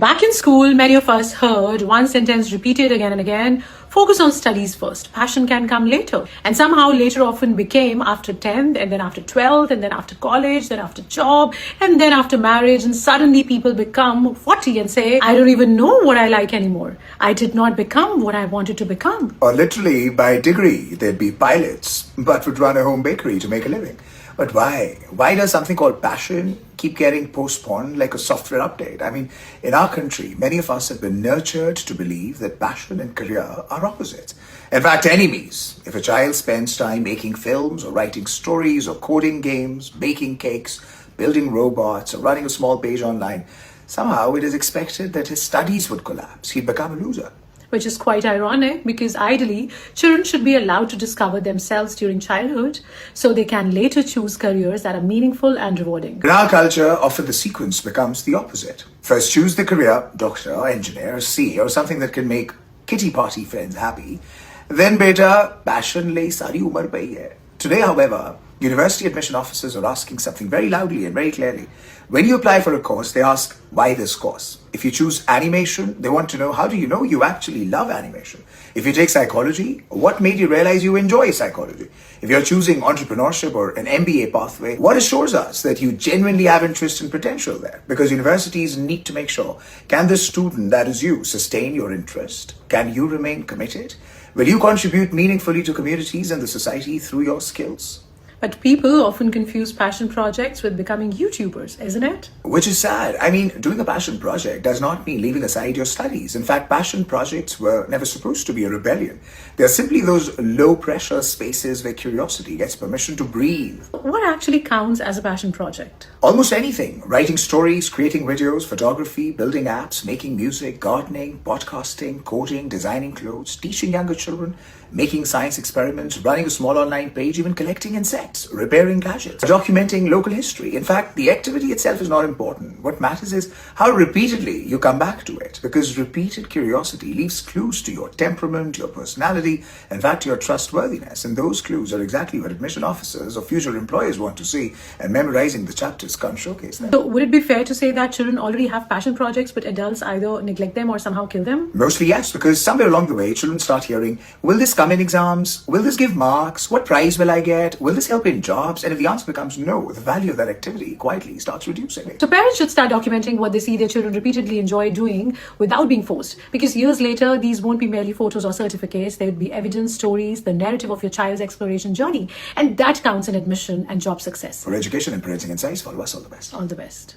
Back in school, many of us heard one sentence repeated again and again: focus on studies first. Passion can come later. And somehow later often became after 10th, and then after 12th, and then after college, then after job, and then after marriage. And suddenly people become 40 and say, I don't even know what I like anymore. I did not become what I wanted to become. Or literally, by degree, they'd be pilots, but would run a home bakery to make a living. But why? Why does something called passion keep getting postponed like a software update? I mean, in our country, many of us have been nurtured to believe that passion and career are opposites. In fact, enemies. If a child spends time making films or writing stories or coding games, baking cakes, building robots or running a small page online, somehow it is expected that his studies would collapse. He'd become a loser. Which is quite ironic because ideally, children should be allowed to discover themselves during childhood so they can later choose careers that are meaningful and rewarding. In our culture, often the sequence becomes the opposite. First choose the career, doctor, engineer, CA, or something that can make kitty party friends happy. Then beta, passion le sari umar pai hai. Today, however, university admission officers are asking something very loudly and very clearly. When you apply for a course, they ask, why this course? If you choose animation, they want to know, how do you know you actually love animation? If you take psychology, what made you realize you enjoy psychology? If you're choosing entrepreneurship or an MBA pathway, what assures us that you genuinely have interest and potential there? Because universities need to make sure, can the student, that is you, sustain your interest? Can you remain committed? Will you contribute meaningfully to communities and the society through your skills? But people often confuse passion projects with becoming YouTubers, isn't it? Which is sad. I mean, doing a passion project does not mean leaving aside your studies. In fact, passion projects were never supposed to be a rebellion. They're simply those low-pressure spaces where curiosity gets permission to breathe. What actually counts as a passion project? Almost anything. Writing stories, creating videos, photography, building apps, making music, gardening, podcasting, coding, designing clothes, teaching younger children, making science experiments, running a small online page, even collecting insects, repairing gadgets, documenting local history. In fact, the activity itself is not important. What matters is how repeatedly you come back to it, because repeated curiosity leaves clues to your temperament, your personality, in fact, your trustworthiness. And those clues are exactly what admission officers or future employers want to see, and memorizing the chapters can't showcase them. So would it be fair to say that children already have passion projects, but adults either neglect them or somehow kill them? Mostly yes, because somewhere along the way, children start hearing, will this come in exams? Will this give marks? What prize will I get? Will this help in jobs? And if the answer becomes no, the value of that activity quietly starts reducing. So parents should start documenting what they see their children repeatedly enjoy doing without being forced. Because years later, these won't be merely photos or certificates. They would be evidence, stories, the narrative of your child's exploration journey. And that counts in admission and job success. For education and parenting insights, follow us. All the best. All the best.